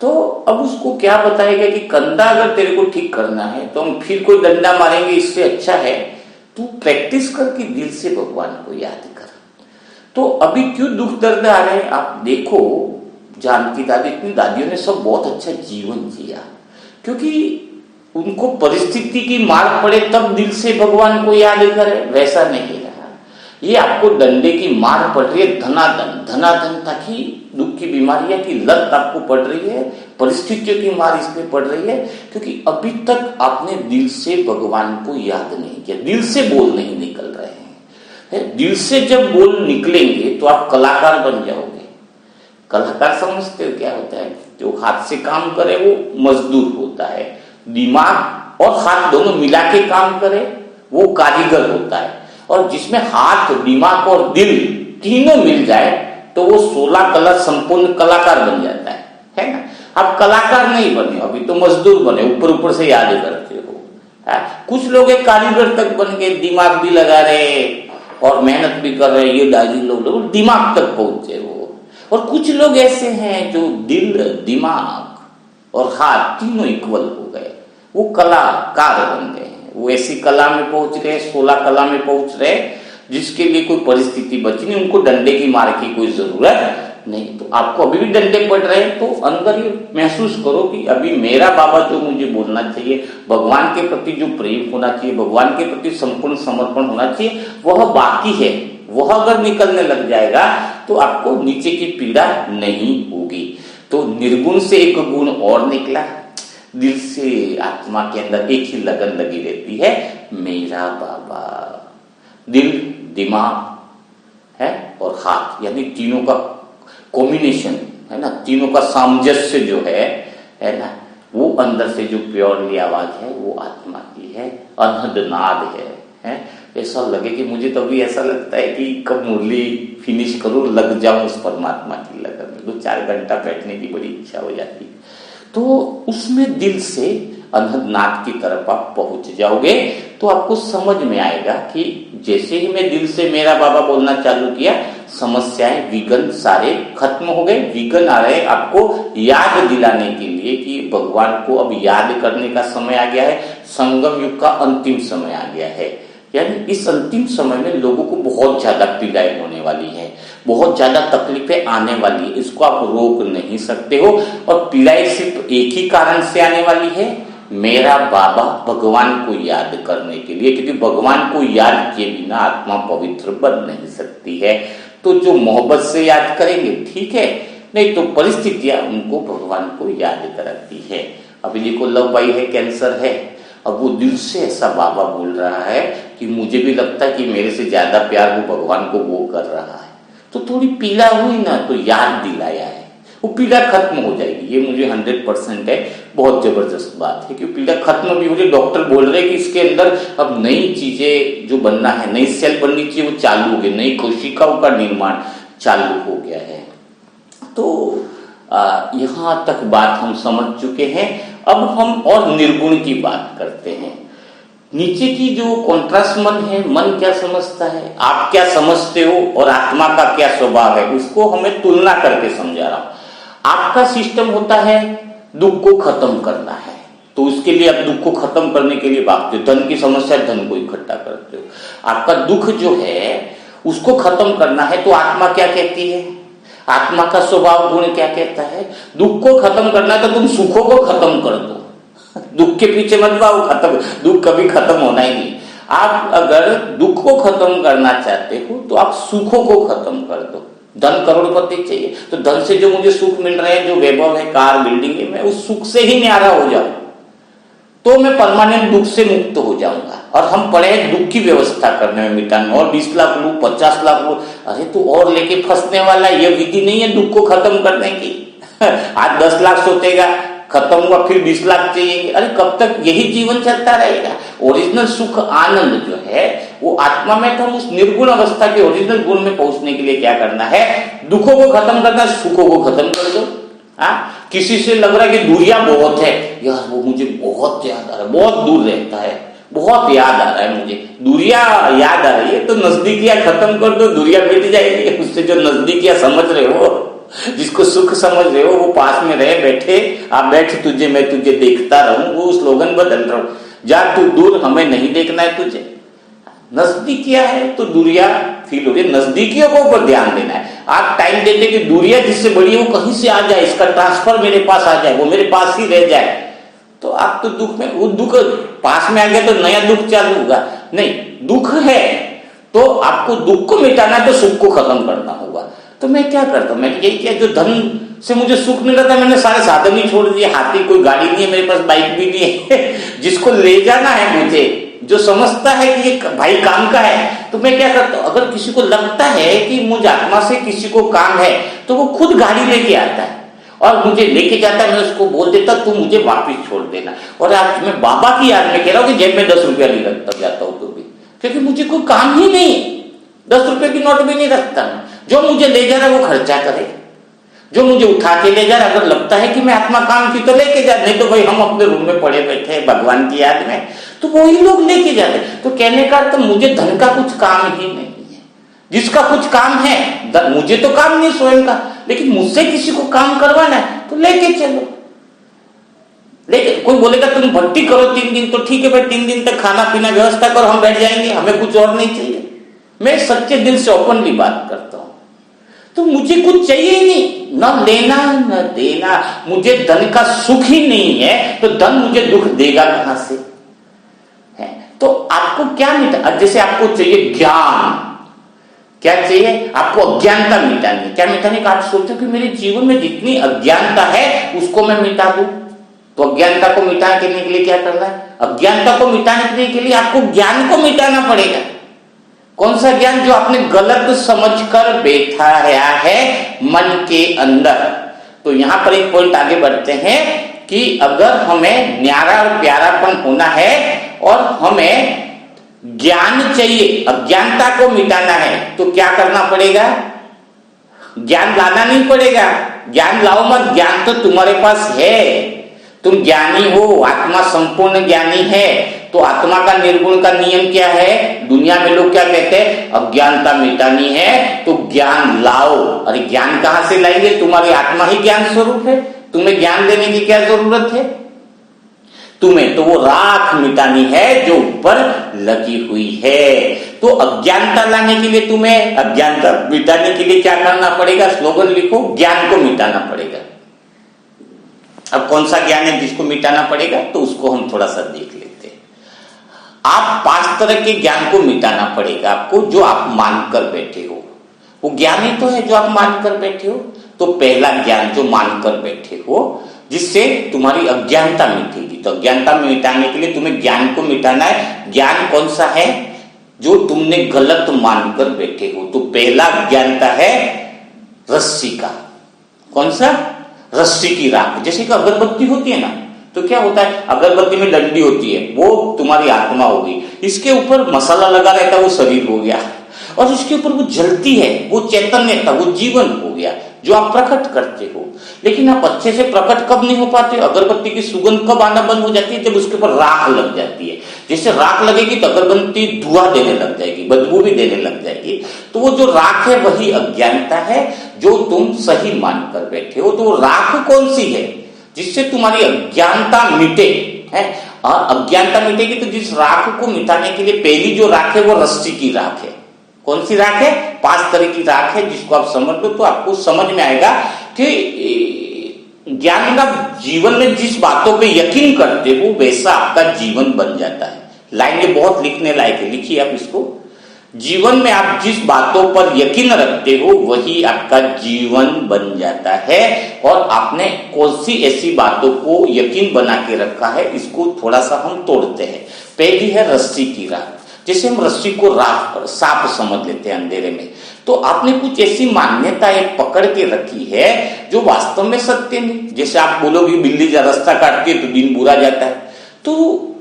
तो अब उसको क्या बताएगा कि कंधा अगर तेरे को ठीक करना है तो हम फिर कोई डंडा मारेंगे, इससे अच्छा है तू प्रैक्टिस करके दिल से भगवान को याद कर। तो अभी क्यों दुख दर्द आ रहे हैं, आप देखो, जानकी दादी, इतनी दादियों ने सब बहुत अच्छा जीवन जिया, क्योंकि उनको परिस्थिति की मार पड़े तब दिल से भगवान को याद करे, वैसा नहीं रहा। ये आपको डंडे की मार पड़ रही है, धनाधन ताकि दुख की बीमारियां की लत आपको पड़ रही है, परिस्थितियों की मार इसमें पड़ रही है, क्योंकि अभी तक आपने दिल से भगवान को याद नहीं किया, दिल से बोल नहीं निकल रहे हैं। दिल से जब बोल निकलेंगे तो आप कलाकार बन जाओगे। कलाकार समझते हो क्या होता है, जो हाथ से काम करे वो मजदूर होता है, दिमाग और हाथ दोनों मिला के काम करे वो कारीगर होता है, और जिसमें हाथ, दिमाग और दिल तीनों मिल जाए तो वो 16 कला संपूर्ण कलाकार बन जाता है ना। आप कलाकार नहीं बने, अभी तो मजदूर बने, ऊपर ऊपर से याद करते हो। कुछ लोग एक कारीगर तक बन के दिमाग भी लगा रहे और मेहनत भी कर रहे, ये दादी लोग दिमाग तक पहुंचे वो। और कुछ लोग ऐसे हैं जो दिल, दिमाग और हाथ तीनों इक्वल हो गए, वो कलाकार बन गए, वो ऐसी कला में पहुंच गए, 16 कला में पहुंच रहे जिसके लिए कोई परिस्थिति बची नहीं, उनको डंडे की मार की कोई जरूरत नहीं। तो आपको अभी भी डंडे पड़ रहे हैं तो अंदर ये महसूस करो कि अभी मेरा बाबा जो मुझे बोलना चाहिए, भगवान के प्रति जो प्रेम होना चाहिए, भगवान के प्रति संपूर्ण समर्पण होना चाहिए, वह बाकी है। वह अगर निकलने लग जाएगा तो आपको नीचे की पीड़ा नहीं होगी। तो निर्गुण से एक गुण और निकला, दिल से आत्मा के अंदर एक ही लगन लगी रहती है, मेरा बाबा। दिल, दिमाग है और हाथ, यानी तीनों का कॉम्बिनेशन है ना, तीनों का सामंजस्य जो है ना, वो अंदर से जो प्योरली आवाज है वो आत्मा की है, अनहद नाद है। ऐसा लगे कि मुझे तो अभी ऐसा लगता है कि कब मुरली फिनिश करूं, लग जाऊं उस परमात्मा की लगन में। 2-4 घंटा बैठने की बड़ी इच्छा हो जाती है। तो उसमें दिल से अनहद नाद की तरफ आप पहुंच जाओगे तो आपको समझ में आएगा कि जैसे ही मैं दिल से मेरा बाबा बोलना चालू किया, समस्याएं, विघ्न सारे खत्म हो गए। विघ्न आ रहे आपको याद दिलाने के लिए कि भगवान को अब याद करने का समय आ गया है, संगम युग का अंतिम समय आ गया है। यानी इस अंतिम समय में लोगों को बहुत ज्यादा पीड़ाएं होने वाली है, बहुत ज्यादा तकलीफें आने वाली है, इसको आप रोक नहीं सकते हो। और पीड़ाएं सिर्फ एक ही कारण से आने वाली है, मेरा बाबा भगवान को याद करने के लिए, क्योंकि भगवान को याद किए बिना आत्मा पवित्र बन नहीं सकती है। तो जो मोहब्बत से याद करेंगे ठीक है, नहीं तो परिस्थितियां उनको भगवान को याद कराती है। अभी देखो लव बाई है, कैंसर है, अब वो दिल से ऐसा बाबा बोल रहा है कि मुझे भी लगता है कि मेरे से ज्यादा प्यार वो भगवान को वो कर रहा है। तो थोड़ी पीड़ा हुई ना, तो याद दिलाया है, वो पीड़ा खत्म हो जाएगी। ये मुझे 100% है, बहुत जबरदस्त बात है कि पीड़ा खत्म भी हो जाए। डॉक्टर बोल रहे हैं कि इसके अंदर अब नई चीजें जो बनना है, नई सेल बननी चाहिए, वो चालू हो गई, नई कोशिकाओं का निर्माण चालू हो गया है। तो यहाँ तक बात हम समझ चुके हैं। अब हम और निर्गुण की बात करते हैं। नीचे की जो कॉन्ट्रास्ट मन है, मन क्या समझता है, आप क्या समझते हो और आत्मा का क्या स्वभाव है, उसको हमें तुलना करके समझा रहा हूं। आपका सिस्टम होता है दुख को खत्म करना है, तो उसके लिए आप दुख को खत्म करने के लिए भागते हो, धन की समस्या, धन को इकट्ठा करते हो। आपका दुख जो है उसको खत्म करना है, तो आत्मा क्या कहती है, आत्मा का स्वभाव गुण क्या कहता है, दुख को खत्म करना है तो तुम सुखों को खत्म कर दो, दुख के पीछे मत भागो, खत्म, दुख कभी खत्म होना ही नहीं। आप अगर दुख को खत्म करना चाहते हो तो आप सुखों को खत्म कर दो। धन करोड़पति चाहिए तो धन से जो मुझे सुख मिल रहे हैं, जो वैभव है, कार, बिल्डिंग है, मैं उस सुख से ही न्यारा हो जाऊं तो मैं परमानेंट दुख से मुक्त हो जाऊंगा। और हम पड़े हैं दुख की व्यवस्था करने में, मिटाने, और 20 लाख लू, 50 लाख लू, अरे तू और लेके फंसने वाला, ये विधि नहीं है दुख को खत्म करने की। आज 10 लाख सोचेगा, खत्म हुआ फिर 20 लाख चाहिए, अरे कब तक यही जीवन चलता रहेगा। ओरिजिनल सुख आनंद जो है वो आत्मा में, तो हम उस निर्गुण अवस्था के ओरिजिनल गुण में पहुंचने के लिए क्या करना है, दुखों को खत्म करना, सुखों को खत्म कर दो। किसी से लग रहा है कि दूरियां बहुत है, यार वो मुझे बहुत याद आ रहा है, बहुत दूर रहता है, बहुत याद आ रहा है मुझे, दूरियां याद आ रही है, तो नजदीकियां खत्म कर दो, दूरियां मिट जाएगी। उससे जो नजदीकियां समझ रहे हो, जिसको सुख समझ रहे हो, वो पास में रहे, बैठे, आप बैठ, तुझे मैं तुझे देखता रहूं, वो स्लोगन बदल रहा हूं, जा तू दूर, हमें नहीं देखना है तुझे। नजदीकियां है तो दूरियां फील हो रही है, नजदीकियों को ऊपर ध्यान देना है। आप टाइम देते कि दूरियां जिससे बड़ी है वो कहीं से आ जाए, इसका ट्रांसफर मेरे पास आ जाए, वो मेरे पास ही रह जाए, तो आप तो दुख में, वो दुख पास में आ गया तो नया दुख चालू होगा। नहीं, दुख है तो आपको दुख को मिटाना है, तो सुख को खत्म करना होगा। तो मैं क्या करता हूं, मैंने यही किया, जो धन से मुझे सुख मिल रहा था मैंने सारे साधन ही छोड़ दिए, हाथी, कोई गाड़ी नहीं है मेरे पास, बाइक भी नहीं है, जिसको ले जाना है मुझे, जो समझता है कि ये भाई काम का है, तो मैं क्या करता हूं, अगर किसी को लगता है कि मुझे आत्मा से किसी को काम है तो वो खुद गाड़ी लेके आता है और मुझे लेके जाता है, मैं उसको बोल देता तू मुझे वापिस छोड़ देना। और आज मैं बाबा की याद में कह रहा हूं कि जेब में 10 रुपया नहीं रखता जाता हूं तो भी, क्योंकि मुझे कोई काम ही नहीं, 10 रुपए की नोट भी नहीं रखता। जो मुझे ले जा रहा है वो खर्चा करे, जो मुझे उठा के ले जा रहा, अगर लगता है कि मैं आत्मा काम की तो लेके जा, नहीं तो भाई हम अपने रूम में पड़े बैठे हैं भगवान की याद में, तो वही लोग लेके जाते। तो कहने का तो मुझे धन का कुछ काम ही नहीं है, जिसका कुछ काम है, मुझे तो काम नहीं स्वयं का, लेकिन मुझसे किसी को काम करवाना है तो लेके चलो। लेकिन कोई बोलेगा तुम भक्ति करो 3 दिन, तो ठीक है भाई, 3 दिन तक खाना पीना व्यवस्था करो, हम बैठ जाएंगे, हमें कुछ और नहीं चाहिए। मैं सच्चे दिल से ओपनली बात करता हूं, तो मुझे कुछ चाहिए ही नहीं, न लेना न देना, मुझे धन का सुख ही नहीं है, तो धन मुझे दुख देगा कहां से है। तो आपको क्या मिटा, जैसे आपको चाहिए ज्ञान, क्या चाहिए आपको, अज्ञानता मिटानी। क्या मिटाने का, आप सोचो कि मेरे जीवन में जितनी अज्ञानता है उसको मैं मिटा दूं, तो अज्ञानता को मिटाने के लिए क्या करना है, अज्ञानता को मिटाने के लिए आपको ज्ञान को मिटाना पड़ेगा। कौन सा ज्ञान, जो आपने गलत समझकर बैठाया है मन के अंदर। तो यहां पर एक पॉइंट आगे बढ़ते हैं कि अगर हमें न्यारा और प्यारापन होना है और हमें ज्ञान चाहिए, अज्ञानता को मिटाना है, तो क्या करना पड़ेगा, ज्ञान लाना नहीं पड़ेगा, ज्ञान लाओ मत, ज्ञान तो तुम्हारे पास है, तुम ज्ञानी हो, आत्मा संपूर्ण ज्ञानी है। तो आत्मा का निर्गुण का नियम क्या है, दुनिया में लोग क्या कहते हैं, अज्ञानता मिटानी है तो ज्ञान लाओ। अरे ज्ञान कहां से लाएंगे, तुम्हारी आत्मा ही ज्ञान स्वरूप है, तुम्हें ज्ञान देने की क्या जरूरत है तुम्हें, तो वो राख मिटानी है जो ऊपर लगी हुई है। तो अज्ञानता लाने के लिए, तुम्हें अज्ञानता मिटाने के लिए क्या करना पड़ेगा, स्लोगन लिखो, ज्ञान को मिटाना पड़ेगा। अब कौन सा ज्ञान है जिसको मिटाना पड़ेगा, तो उसको हम थोड़ा सा देख लेते हैं। आप 5 तरह के ज्ञान को मिटाना पड़ेगा आपको, जो आप मानकर बैठे हो, वो ज्ञान ही तो है जो आप मानकर बैठे हो। तो पहला ज्ञान जो मानकर बैठे हो, जिससे तुम्हारी अज्ञानता मिटेगी, तो अज्ञानता मिटाने के लिए तुम्हें ज्ञान को मिटाना है। ज्ञान कौन सा है, जो तुमने गलत मानकर बैठे हो। तो पहला अज्ञानता है रस्सी का, कौन सा, रस्सी की राख। जैसे कि अगरबत्ती होती है ना, तो क्या होता है, अगरबत्ती में डंडी होती है, वो तुम्हारी आत्मा हो गई, इसके ऊपर मसाला लगा रहता है, वो शरीर हो गया, और उसके ऊपर वो जलती है, वो चैतन्यता, वो जीवन हो गया जो आप प्रकट करते हो। लेकिन आप अच्छे से प्रकट कब नहीं हो पाते, अगरबत्ती की सुगंध कब आना बंद हो जाती है, जब उसके ऊपर राख लग जाती है। जैसे राख लगेगी तो अगरबत्ती धुआं देने लग जाएगी, बदबू भी देने लग जाएगी। तो वो जो राख है वही अज्ञानता है जो तुम सही मानकर बैठे हो। तो राख कौन सी है जिससे तुम्हारी अज्ञानता मिटे है? अज्ञानता मिटेगी तो जिस राख को मिटाने के लिए पहली जो राख है वो रस्सी की राख है। कौन सी राख है? 5 तरह की राख है, जिसको आप समझ लो तो आपको समझ में आएगा कि ज्ञान का जीवन में जिस बातों पे यकीन करते हो वैसा आपका जीवन बन जाता है। लाइन ये बहुत लिखने लायक है, लिखिए आप इसको। जीवन में आप जिस बातों पर यकीन रखते हो वही आपका जीवन बन जाता है। और आपने कौन सी ऐसी बातों को यकीन बना के रखा है, इसको थोड़ा सा हम तोड़ते हैं। पहली है रस्सी की राख। जैसे हम रस्सी को सांप समझ लेते हैं अंधेरे में, तो आपने कुछ ऐसी मान्यताएं पकड़ के रखी है जो वास्तव में सत्य नहीं। जैसे आप बोलोगे बिल्ली जब रास्ता काटती है तो दिन बुरा जाता है, तो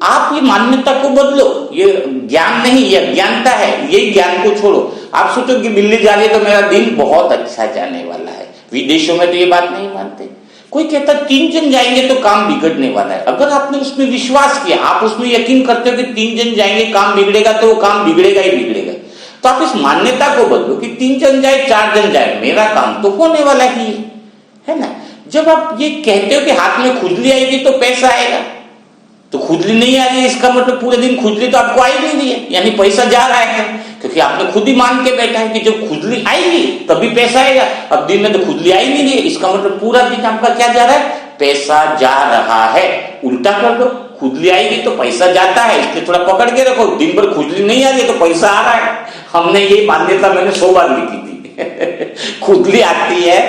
आप ये मान्यता को बदलो। ये ज्ञान नहीं, ये अज्ञानता है। यही ज्ञान को छोड़ो। आप सोचो कि बिल्ली जा रही है तो मेरा दिन बहुत अच्छा जाने वाला है। विदेशों में तो ये बात नहीं मानते। कोई कहता 3 जन जाएंगे तो काम बिगड़ने वाला है। अगर आपने उसमें विश्वास किया, आप उसमें यकीन करते हो कि 3 जन जाएंगे काम बिगड़ेगा, तो वो काम बिगड़ेगा ही बिगड़ेगा। तो आप इस मान्यता को बदलो कि 3 जन जाए 4 जन जाए, मेरा काम तो होने वाला ही है ना। जब आप ये कहते हो कि हाथ में खुजली आएगी तो पैसा आएगा, तो खुजली नहीं आ रही है इसका मतलब पूरे दिन खुजली तो आपको आई नहीं रही है, यानी पैसा जा रहा है। क्योंकि आपने खुद ही मान के बैठा है कि जब खुजली आएगी तभी पैसा आएगा। अब दिन में तो खुजली आई नहीं रही है, इसका मतलब पूरा दिन आपका क्या जा रहा है? पैसा जा रहा है। उल्टा कर दो, खुजली आएगी तो पैसा जाता है, इसलिए थोड़ा पकड़ के रखो। दिन भर खुजली नहीं आ रही है तो पैसा आ रहा है। हमने ये मान्यता मैंने 100 बार लिखी थी। खुजली आती है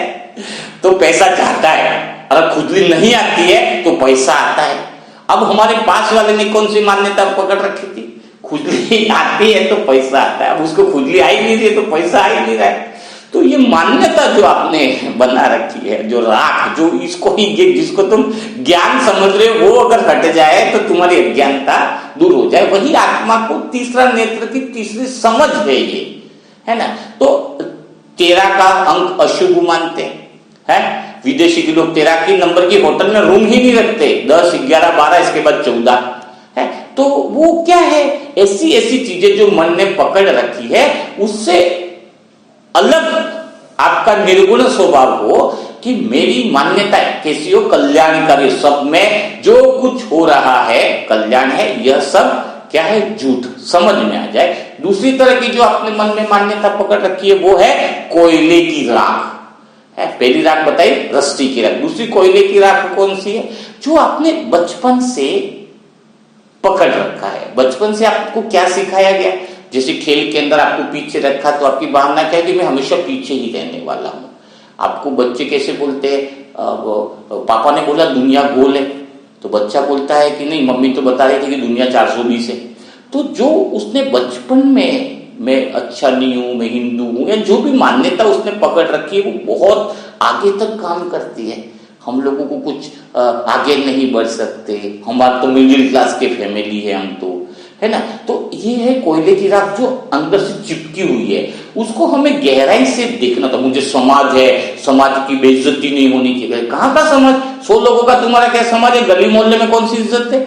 तो पैसा जाता है, अगर खुजली नहीं आती है तो पैसा आता है। अब हमारे पास वाले ने कौन सी मान्यता पकड़ रखी थी? खुजली आती है तो पैसा आता है। अब उसको खुजली आई नहीं रही है तो पैसा आ ही नहीं रहा है। तो ये मान्यता जो आपने बना रखी है, जो राख, जो इसको ही जिसको तुम ज्ञान समझ रहे हो, वो अगर हट जाए तो तुम्हारी अज्ञानता दूर हो जाए। वही आत्मा को तीसरा नेत्र की तीसरी समझ है ये, है ना। तो 13 का अंक अशुभ मानते हैं। विदेशी के लोग 13 की नंबर की होटल में रूम ही नहीं रखते। 10, 11, 12 इसके बाद 14 है। तो वो क्या है? ऐसी ऐसी चीजें जो मन ने पकड़ रखी है, उससे अलग आपका निर्गुण स्वभाव हो कि मेरी मान्यता कैसी हो? कल्याणकारी। सब में जो कुछ हो रहा है कल्याण है, यह सब क्या है? झूठ समझ में आ जाए। दूसरी तरह की जो आपने मन में मान्यता पकड़ रखी है वो है कोयले की राख है। पहली राख बताई रस्सी की राख, दूसरी कोयले की राख कौन सी है? जो आपने बचपन से पकड़ रखा है। बचपन से आपको क्या सिखाया गया? जैसे खेल के अंदर आपको पीछे रखा तो आपकी भावना क्या है कि मैं हमेशा पीछे ही रहने वाला हूं। आपको बच्चे कैसे बोलते हैं? पापा ने बोला दुनिया गोल है, तो बच्चा बोलता है कि नहीं, मम्मी तो बता रही थी कि दुनिया 420 है। तो जो उसने बचपन में मैं अच्छा नहीं हूं, मैं हिंदू हूं, या जो भी मान्यता उसने पकड़ रखी है वो बहुत आगे तक काम करती है। हम लोगों को कुछ आगे नहीं बढ़ सकते, हमारा तो मिडिल क्लास के फैमिली है हम तो, है ना। तो ये है कोयले की राख जो अंदर से चिपकी हुई है। उसको हमें गहराई से देखना था। मुझे समाज है, समाज की बेइज्जती नहीं होनी चाहिए। कहाँ का समाज? 100 लोगों का तुम्हारा क्या समाज है? गली मोहल्ले में कौन सी इज्जत है?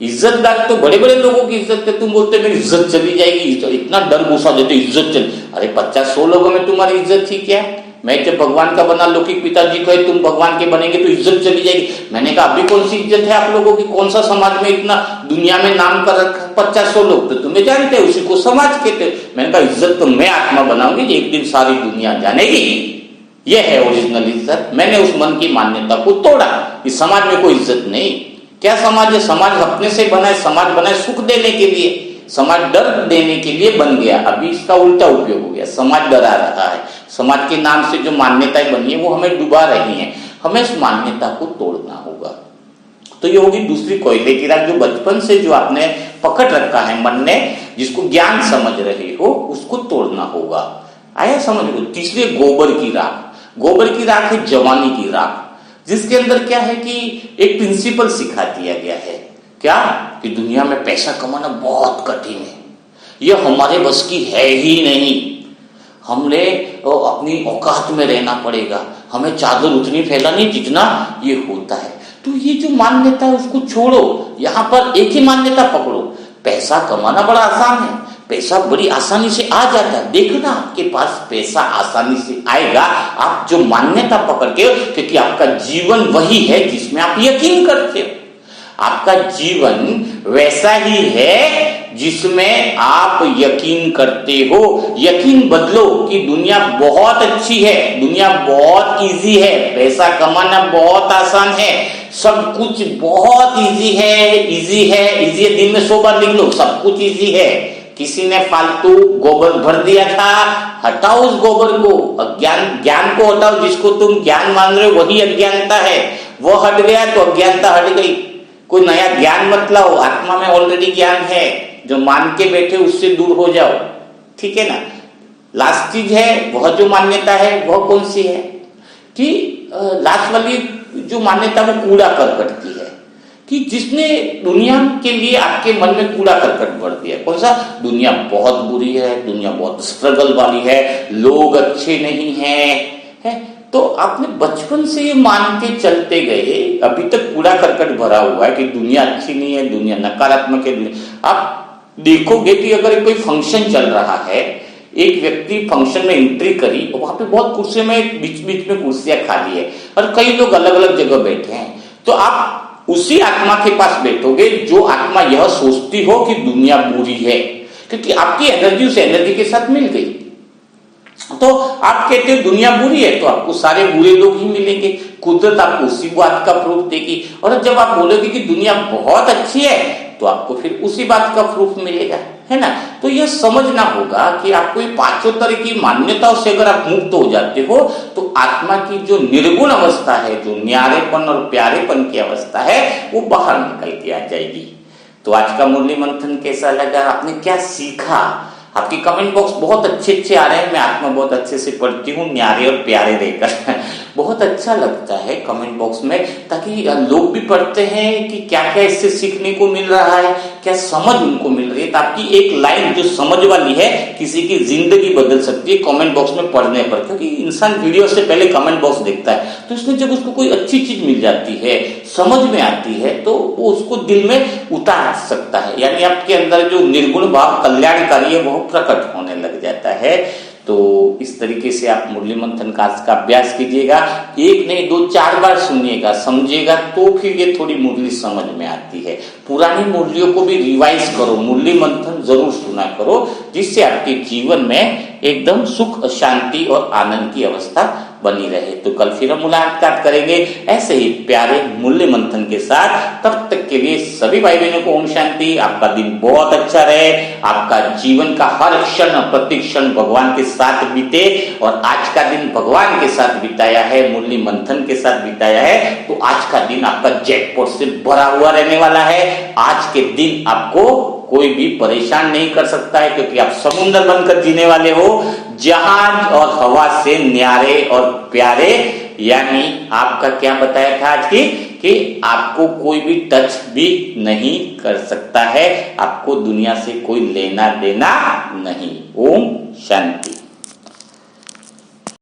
इज्जतदार तो बड़े बड़े लोगों की इज्जत है। तुम बोलते मेरी इज्जत चली जाएगी, तो इतना डर घुसा देते इज्जत चली। अरे 50-100 लोगों में तुम्हारी इज्जत थी क्या? मैं जब भगवान का बना लौकिक पिताजी कहे तुम भगवान के बनेंगे तो इज्जत चली जाएगी। मैंने कहा अभी कौन सी इज्जत है आप लोगों की? कौन सा समाज में इतना दुनिया में नाम कर रखा? 50-100 लोग तो तुम्हें जानते हैं, उसी को समाज कहते हैं। मैंने कहा इज्जत तो मैं आत्मा बनाऊंगी, एक दिन सारी दुनिया जानेगी। यह है ओरिजिनल इज्जत। मैंने उस मन की मान्यता को तोड़ा। इस समाज में कोई इज्जत नहीं। क्या समाज है? समाज अपने से बना है। समाज बना है सुख देने के लिए, समाज डर देने के लिए बन गया। अभी इसका उल्टा उपयोग हो गया, समाज डरा रहा है। समाज के नाम से जो मान्यताएं बनी है वो हमें डुबा रही हैं। हमें इस मान्यता को तोड़ना होगा। तो ये होगी दूसरी कोयले की राख, जो बचपन से जो आपने पकड़ रखा है मन ने, जिसको ज्ञान समझ रहे हो, उसको तोड़ना होगा। आया समझ लो। तीसरी गोबर की राख। गोबर की राख है जवानी की राख, जिसके अंदर क्या है कि एक प्रिंसिपल सिखा दिया गया है। क्या? कि दुनिया में पैसा कमाना बहुत कठिन है, यह हमारे बस की है ही नहीं। हमने अपनी औकात में रहना पड़ेगा, हमें चादर उतनी फैलानी जितना ये होता है। तो ये जो मान्यता है उसको छोड़ो, यहां पर एक ही मान्यता पकड़ो पैसा कमाना बड़ा आसान है, पैसा बड़ी आसानी से आ जाता है। देखना आपके पास पैसा आसानी से आएगा, आप जो मान्यता पकड़ के, क्योंकि आपका जीवन वही है जिसमें आप यकीन करते हो। आपका जीवन वैसा ही है जिसमें आप यकीन करते हो। यकीन बदलो कि दुनिया बहुत अच्छी है, दुनिया बहुत इजी है, पैसा कमाना बहुत आसान है, सब कुछ बहुत इजी है, इजी है, इजी है। दिन में 100 बार लिख लो, सब कुछ इजी है। किसी ने फालतू गोबर भर दिया था, हटाओ उस गोबर को, ज्ञान को हटाओ। जिसको तुम ज्ञान मान रहे हो वही अज्ञानता है, वो हट गया तो अज्ञानता हट गई। कोई नया ज्ञान मत लाओ, आत्मा में ऑलरेडी ज्ञान है, जो मान के बैठे उससे दूर हो जाओ, ठीक है ना। लास्ट चीज है वह जो मान्यता है वह कौन सी है कि लास्ट वाली जो मान्यता वो कूड़ा करकट की है, कि जिसने दुनिया के लिए आपके मन में कूड़ा करकट भर दिया। कौन सा? दुनिया बहुत बुरी है, दुनिया बहुत स्ट्रगल वाली है, लोग अच्छे नहीं है। तो आपने बचपन से ये मान के चलते गए, अभी तक कूड़ा करकट भरा हुआ है कि दुनिया अच्छी नहीं है, दुनिया नकारात्मक है। आप देखोगे कि अगर कोई फंक्शन चल रहा है, एक व्यक्ति फंक्शन में एंट्री करी और वहां पे बहुत कुर्सियों में बीच बीच में कुर्सियां खाली है और कई लोग अलग अलग जगह बैठे हैं, तो आप उसी आत्मा के पास बैठोगे जो आत्मा यह सोचती हो कि दुनिया बुरी है, क्योंकि आपकी एनर्जी उस एनर्जी के साथ मिल गई। तो आप कहते हो दुनिया बुरी है तो आपको सारे बुरे लोग ही मिलेंगे, कुदरत आपको उसी बात का प्रूफ देगी। और जब आप बोलोगे कि दुनिया बहुत अच्छी है तो आपको फिर उसी बात का प्रूफ मिलेगा, है ना। तो यह समझना होगा कि आपको ये पांचों तरह की मान्यताओं से अगर आप मुक्त हो जाते हो तो आत्मा की जो निर्गुण अवस्था है, जो न्यारेपन और प्यारेपन की अवस्था है, वो बाहर निकल के आ जाएगी। तो आज का मुरली मंथन कैसा लगा, आपने क्या सीखा? आपकी कमेंट बॉक्स बहुत अच्छे अच्छे आ रहे हैं, मैं आत्मा बहुत अच्छे से पढ़ती हूँ, न्यारे और प्यारे रहकर बहुत अच्छा लगता है कमेंट बॉक्स में, ताकि लोग भी पढ़ते हैं कि क्या क्या इससे सीखने को मिल रहा है, क्या समझ उनको मिल रही है। तो आपकी एक लाइन जो समझ वाली है किसी की जिंदगी बदल सकती है कमेंट बॉक्स में पढ़ने पर, क्योंकि इंसान वीडियो से पहले कमेंट बॉक्स देखता है। तो इसमें जब उसको कोई अच्छी चीज मिल जाती है, समझ में आती है, तो वो उसको दिल में उतार सकता है, यानी आपके अंदर जो निर्गुण भाव कल्याणकारी है वो प्रकट होने लग जाता है। तो इस तरीके से आप मुरली मंथन का अभ्यास कीजिएगा, एक नहीं 2-4 बार सुनिएगा, समझिएगा, तो फिर ये थोड़ी मुरली समझ में आती है। पुरानी मुरलियों को भी रिवाइज करो, मुरली मंथन जरूर सुना करो, जिससे आपके जीवन में एकदम सुख, शांति और आनंद की अवस्था बनी रहे। तो कल फिर हम मुलाकात करेंगे ऐसे ही प्यारे मुरली मंथन के साथ। तब तक के लिए सभी भाई बहनों को ओम शांति। आपका दिन बहुत अच्छा रहे, आपका जीवन का हर क्षण प्रति क्षण भगवान के साथ बीते, और आज का दिन भगवान के साथ बिताया है, मुरली मंथन के साथ बिताया है, तो आज का दिन आपका जैकपॉट से भरा हुआ रहने वाला है। आज के दिन आपको कोई भी परेशान नहीं कर सकता है, क्योंकि आप समुद्र बनकर जीने वाले हो, जहाज और हवा से न्यारे और प्यारे। यानी आपका क्या बताया था आज की, कि आपको कोई भी टच भी नहीं कर सकता है, आपको दुनिया से कोई लेना देना नहीं। ओम शांति।